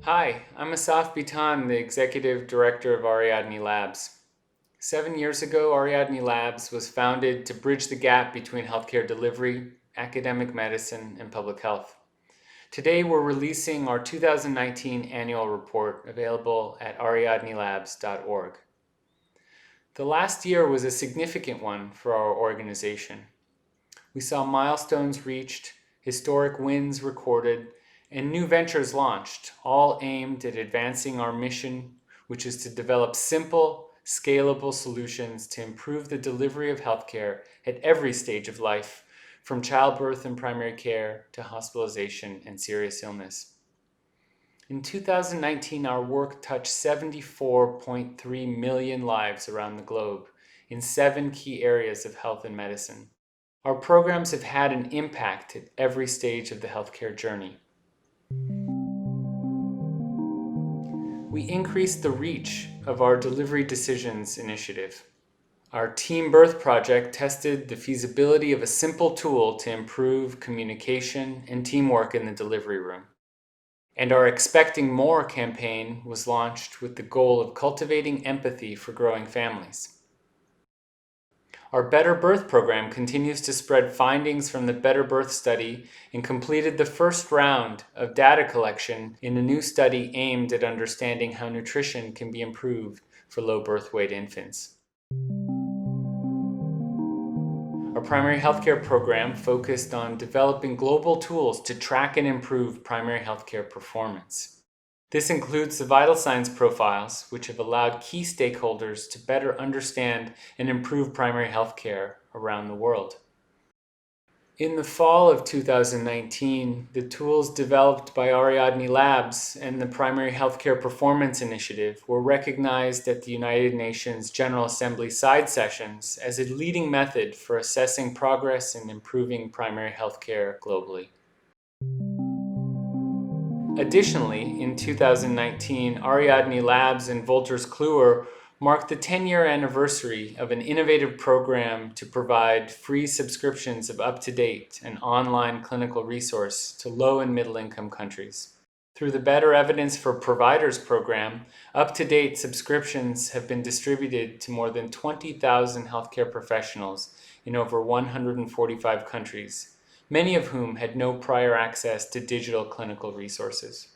Hi, I'm Asaf Bitton, the Executive Director of Ariadne Labs. 7 years ago, Ariadne Labs was founded to bridge the gap between healthcare delivery, academic medicine, and public health. Today, we're releasing our 2019 annual report available at ariadnelabs.org. The last year was a significant one for our organization. We saw milestones reached, historic wins recorded, and new ventures launched, all aimed at advancing our mission, which is to develop simple, scalable solutions to improve the delivery of healthcare at every stage of life, from childbirth and primary care to hospitalization and serious illness. In 2019, our work touched 74.3 million lives around the globe in 7 key areas of health and medicine. Our programs have had an impact at every stage of the healthcare journey. We increased the reach of our Delivery Decisions initiative. Our Team Birth project tested the feasibility of a simple tool to improve communication and teamwork in the delivery room. And our Expecting More campaign was launched with the goal of cultivating empathy for growing families. Our Better Birth program continues to spread findings from the Better Birth study and completed the first round of data collection in a new study aimed at understanding how nutrition can be improved for low birth weight infants. Our primary healthcare program focused on developing global tools to track and improve primary healthcare performance. This includes the vital signs profiles, which have allowed key stakeholders to better understand and improve primary health care around the world. In the fall of 2019, the tools developed by Ariadne Labs and the Primary Healthcare Performance Initiative were recognized at the United Nations General Assembly side sessions as a leading method for assessing progress in improving primary health care globally. Additionally, in 2019, Ariadne Labs and Wolters Kluwer marked the 10-year anniversary of an innovative program to provide free subscriptions of up-to-date and online clinical resource to low and middle-income countries. Through the Better Evidence for Providers program, up-to-date subscriptions have been distributed to more than 20,000 healthcare professionals in over 145 countries, many of whom had no prior access to digital clinical resources.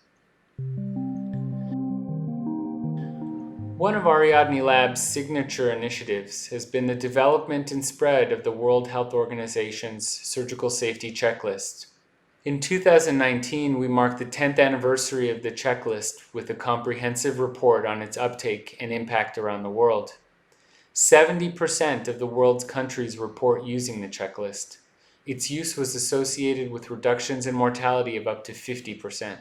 One of Ariadne Labs' signature initiatives has been the development and spread of the World Health Organization's Surgical Safety Checklist. In 2019, we marked the 10th anniversary of the checklist with a comprehensive report on its uptake and impact around the world. 70% of the world's countries report using the checklist. Its use was associated with reductions in mortality of up to 50%.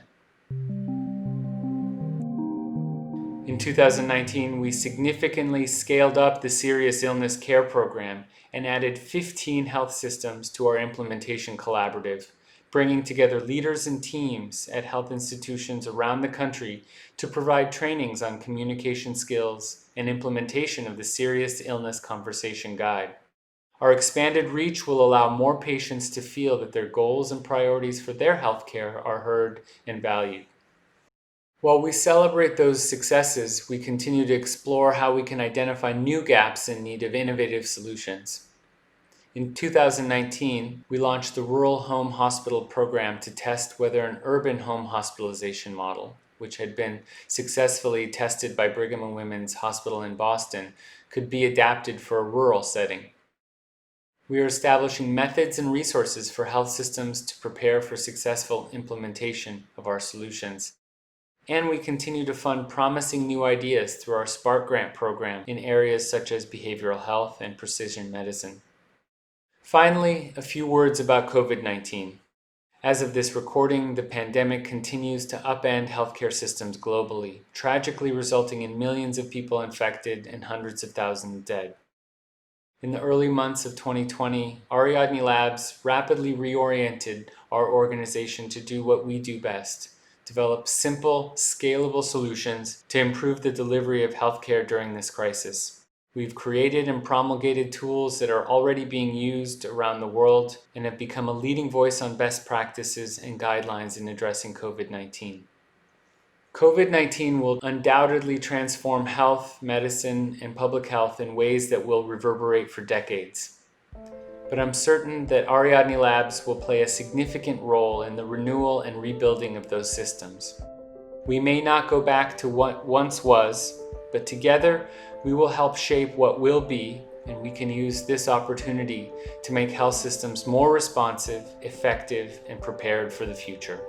In 2019, we significantly scaled up the serious illness care program and added 15 health systems to our implementation collaborative, bringing together leaders and teams at health institutions around the country to provide trainings on communication skills and implementation of the Serious Illness Conversation Guide. Our expanded reach will allow more patients to feel that their goals and priorities for their healthcare are heard and valued. While we celebrate those successes, we continue to explore how we can identify new gaps in need of innovative solutions. In 2019, we launched the Rural Home Hospital program to test whether an urban home hospitalization model, which had been successfully tested by Brigham and Women's Hospital in Boston, could be adapted for a rural setting. We are establishing methods and resources for health systems to prepare for successful implementation of our solutions. And we continue to fund promising new ideas through our Spark Grant program in areas such as behavioral health and precision medicine. Finally, a few words about COVID-19. As of this recording, the pandemic continues to upend healthcare systems globally, tragically resulting in millions of people infected and hundreds of thousands dead. In the early months of 2020, Ariadne Labs rapidly reoriented our organization to do what we do best: develop simple, scalable solutions to improve the delivery of healthcare during this crisis. We've created and promulgated tools that are already being used around the world and have become a leading voice on best practices and guidelines in addressing COVID-19. COVID-19 will undoubtedly transform health, medicine, and public health in ways that will reverberate for decades. But I'm certain that Ariadne Labs will play a significant role in the renewal and rebuilding of those systems. We may not go back to what once was, but together we will help shape what will be, and we can use this opportunity to make health systems more responsive, effective, and prepared for the future.